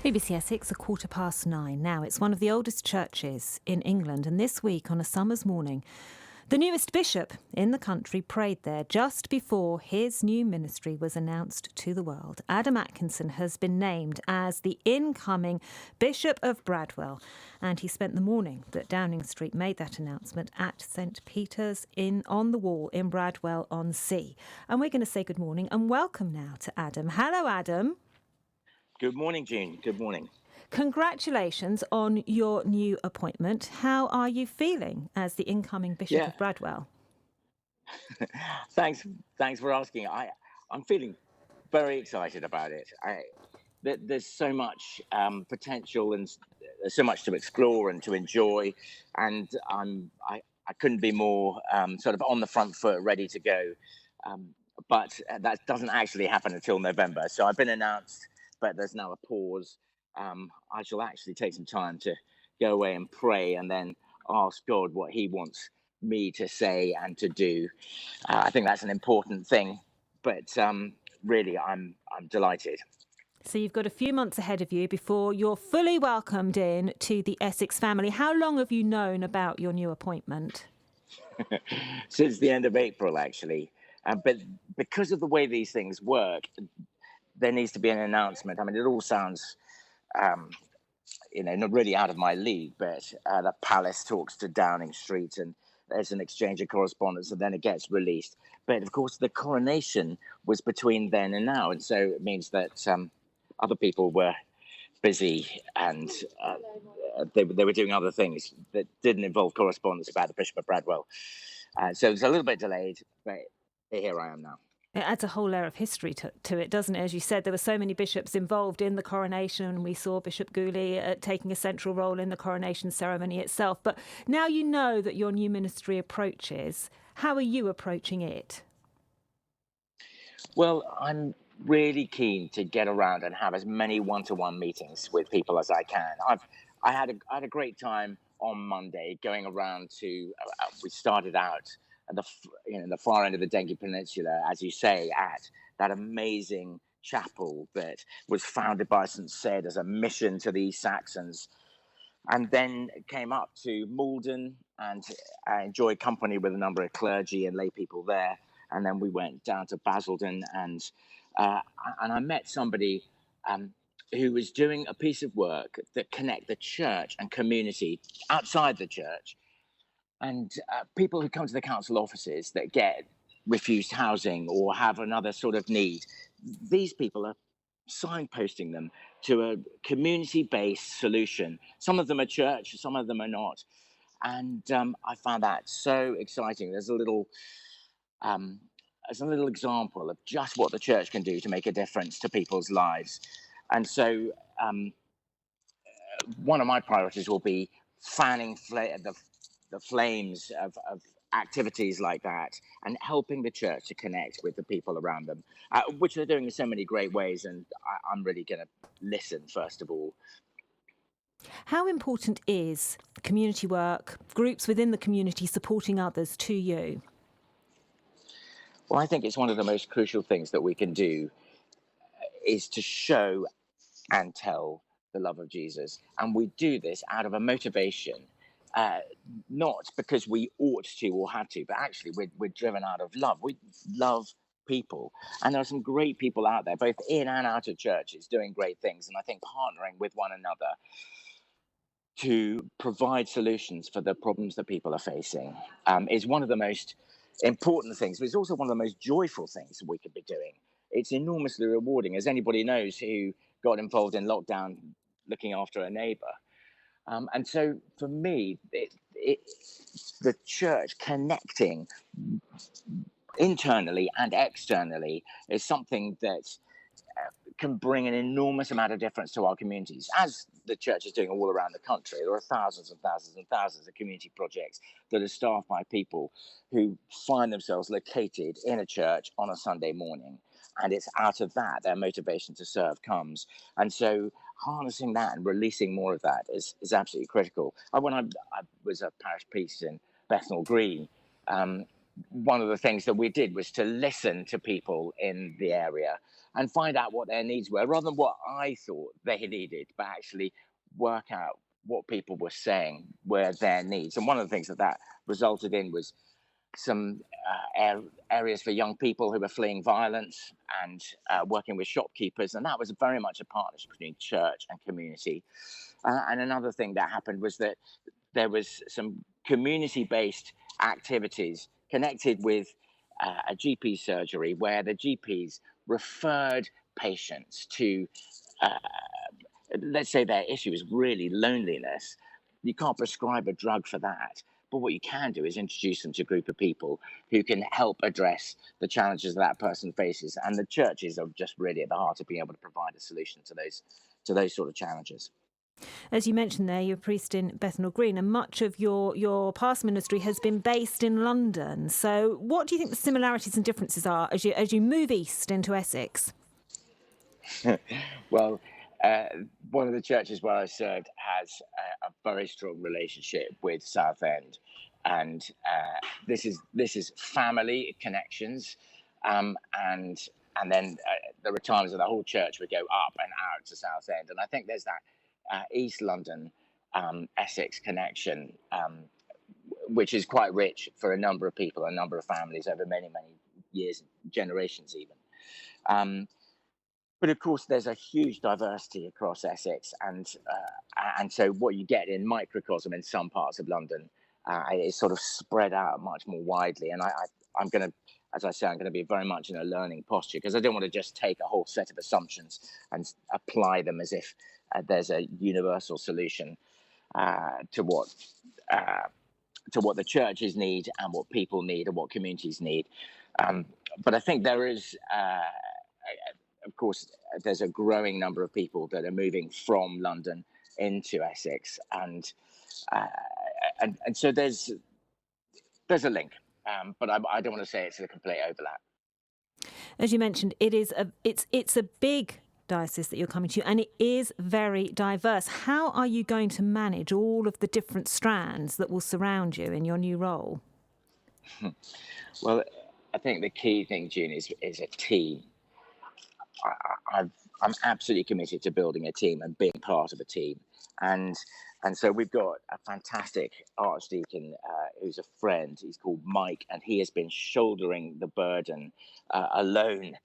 BBC Essex, 9:15 now. It's one of the oldest churches in England, and this week on a summer's morning, the newest bishop in the country prayed there just before his new ministry was announced to the world. Adam Atkinson has been named as the incoming Bishop of Bradwell, and he spent the morning that Downing Street made that announcement at St Peter's on the Wall in Bradwell-on-Sea. And we're going to say good morning and welcome now to Adam. Hello, Adam. Good morning, Jean. Good morning. Congratulations on your new appointment. How are you feeling as the incoming Bishop of Bradwell? Thanks for asking. I'm feeling very excited about it. There's so much potential and so much to explore and to enjoy, and I couldn't be more sort of on the front foot, ready to go. But that doesn't actually happen until November. So I've been announced, but there's now a pause. I shall actually take some time to go away and pray and then ask God what he wants me to say and to do. I think that's an important thing, but really I'm delighted. So you've got a few months ahead of you before you're fully welcomed in to the Essex family. How long have you known about your new appointment? Since the end of April, actually. But because of the way these things work, there needs to be an announcement. I mean, it all sounds, not really out of my league, but the palace talks to Downing Street and there's an exchange of correspondence and then it gets released. But of course, the coronation was between then and now. And so it means that other people were busy and they were doing other things that didn't involve correspondence about the Bishop of Bradwell. So it's a little bit delayed, but here I am now. It adds a whole layer of history to it, doesn't it? As you said, there were so many bishops involved in the coronation, and we saw Bishop Gooley taking a central role in the coronation ceremony itself. But now you know that your new ministry approaches. How are you approaching it? Well, I'm really keen to get around and have as many one-to-one meetings with people as I can. I had a great time on Monday going around to. We started out at the far end of the Dengie Peninsula, as you say, at that amazing chapel that was founded by St. Ced as a mission to the East Saxons, and then came up to Malden and I enjoyed company with a number of clergy and lay people there. And then we went down to Basildon and I met somebody who was doing a piece of work that connect the church and community outside the church. And people who come to the council offices that get refused housing or have another sort of need, these people are signposting them to a community-based solution. Some of them are church, some of them are not. And I found that so exciting. There's a little example of just what the church can do to make a difference to people's lives. And so one of my priorities will be fanning the flames of activities like that and helping the church to connect with the people around them, which they're doing in so many great ways. And I'm really going to listen, first of all. How important is community work, groups within the community supporting others to you? Well, I think it's one of the most crucial things that we can do is to show and tell the love of Jesus. And we do this out of a motivation, not because we ought to or have to, but actually we're driven out of love. We love people. And there are some great people out there, both in and out of churches, doing great things. And I think partnering with one another to provide solutions for the problems that people are facing is one of the most important things, but it's also one of the most joyful things we could be doing. It's enormously rewarding, as anybody knows who got involved in lockdown looking after a neighbour. And so for me, the church connecting internally and externally is something that can bring an enormous amount of difference to our communities, as the church is doing all around the country. There are thousands and thousands and thousands of community projects that are staffed by people who find themselves located in a church on a Sunday morning. And it's out of that their motivation to serve comes. And so harnessing that and releasing more of that is absolutely critical. When I was a parish priest in Bethnal Green, one of the things that we did was to listen to people in the area and find out what their needs were, rather than what I thought they needed, but actually work out what people were saying were their needs. And one of the things that resulted in was some areas for young people who were fleeing violence, and working with shopkeepers. And that was very much a partnership between church and community. And another thing that happened was that there was some community-based activities connected with a GP surgery, where the GPs referred patients to, let's say their issue is really loneliness. You can't prescribe a drug for that. But what you can do is introduce them to a group of people who can help address the challenges that person faces. And the churches are just really at the heart of being able to provide a solution to those sort of challenges. As you mentioned there, you're a priest in Bethnal Green, and much of your past ministry has been based in London. So what do you think the similarities and differences are as you move east into Essex? Well, one of the churches where I served has a very strong relationship with Southend, and this is family connections, and then there were times that the whole church would go up and out to Southend, and I think there's that East London Essex connection, which is quite rich for a number of people, a number of families over many years, generations even. But of course, there's a huge diversity across Essex, and so what you get in microcosm in some parts of London is sort of spread out much more widely. And I'm going to, as I say, I'm going to be very much in a learning posture, because I don't want to just take a whole set of assumptions and apply them as if there's a universal solution to what the churches need and what people need and what communities need. But I think there is. Of course, there's a growing number of people that are moving from London into Essex, and so there's a link, but I don't want to say it's a complete overlap. As you mentioned, it's a big diocese that you're coming to, and it is very diverse. How are you going to manage all of the different strands that will surround you in your new role? Well, I think the key thing, June, is a team. I'm absolutely committed to building a team and being part of a team, and so we've got a fantastic Archdeacon who's a friend. He's called Mike, and he has been shouldering the burden alone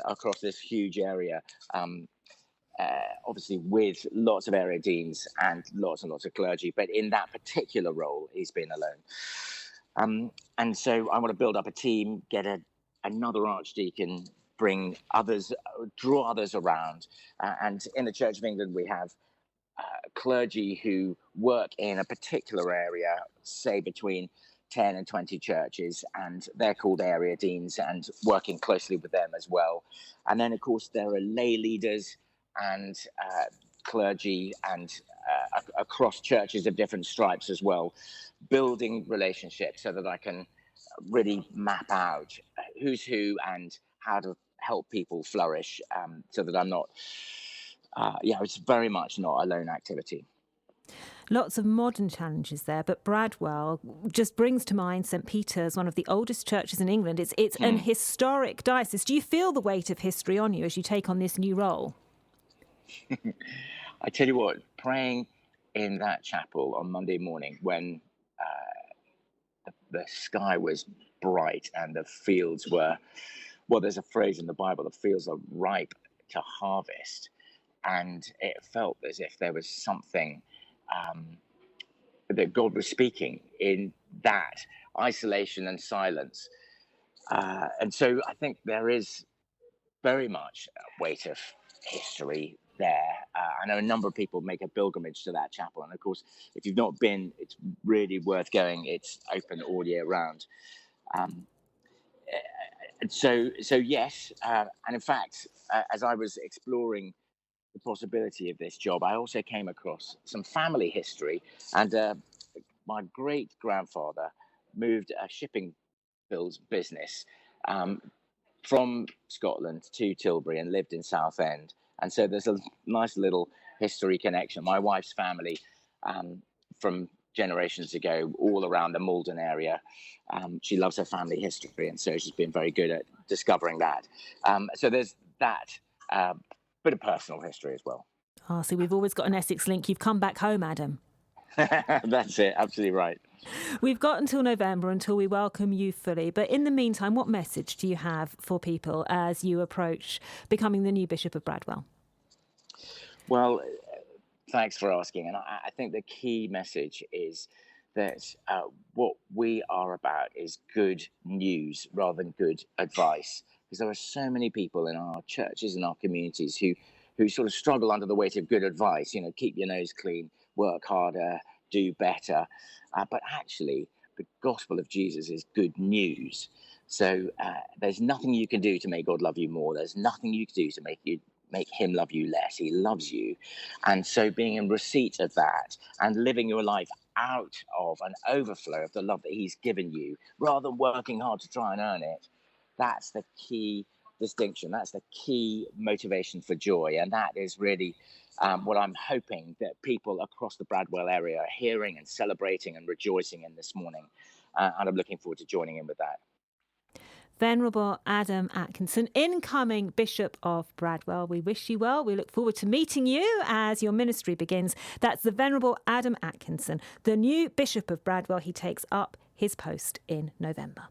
across this huge area, obviously with lots of area deans and lots of clergy, but in that particular role he's been alone, and so I want to build up a team, get another Archdeacon, bring others, draw others around. And in the Church of England, we have clergy who work in a particular area, say between 10 and 20 churches, and they're called area deans, and working closely with them as well. And then, of course, there are lay leaders and clergy and across churches of different stripes as well, building relationships so that I can really map out who's who and how to help people flourish, so that I'm not, it's very much not a lone activity. Lots of modern challenges there, but Bradwell just brings to mind St. Peter's, one of the oldest churches in England. It's an historic diocese. Do you feel the weight of history on you as you take on this new role? I tell you what, praying in that chapel on Monday morning when the sky was bright and the fields were, well, there's a phrase in the Bible, the fields are ripe to harvest. And it felt as if there was something that God was speaking in that isolation and silence. And so I think there is very much a weight of history there. I know a number of people make a pilgrimage to that chapel. And of course, if you've not been, it's really worth going. It's open all year round. So yes, and in fact, as I was exploring the possibility of this job, I also came across some family history, and my great grandfather moved a shipping business from Scotland to Tilbury and lived in Southend, and so there's a nice little history connection. My wife's family from generations ago, all around the Malden area. She loves her family history, and so she's been very good at discovering that. So there's that bit of personal history as well. Ah, so we've always got an Essex link. You've come back home, Adam. That's it, absolutely right. We've got until November until we welcome you fully. But in the meantime, what message do you have for people as you approach becoming the new Bishop of Bradwell? Well, thanks for asking. And I think the key message is that what we are about is good news rather than good advice. Because there are so many people in our churches and our communities who sort of struggle under the weight of good advice. You know, keep your nose clean, work harder, do better. But actually, the gospel of Jesus is good news. So there's nothing you can do to make God love you more. There's nothing you can do to make him love you less. He loves you. And so being in receipt of that and living your life out of an overflow of the love that he's given you, rather than working hard to try and earn it, that's the key distinction. That's the key motivation for joy. And that is really what I'm hoping that people across the Bradwell area are hearing and celebrating and rejoicing in this morning. And I'm looking forward to joining in with that. Venerable Adam Atkinson, incoming Bishop of Bradwell. We wish you well. We look forward to meeting you as your ministry begins. That's the Venerable Adam Atkinson, the new Bishop of Bradwell. He takes up his post in November.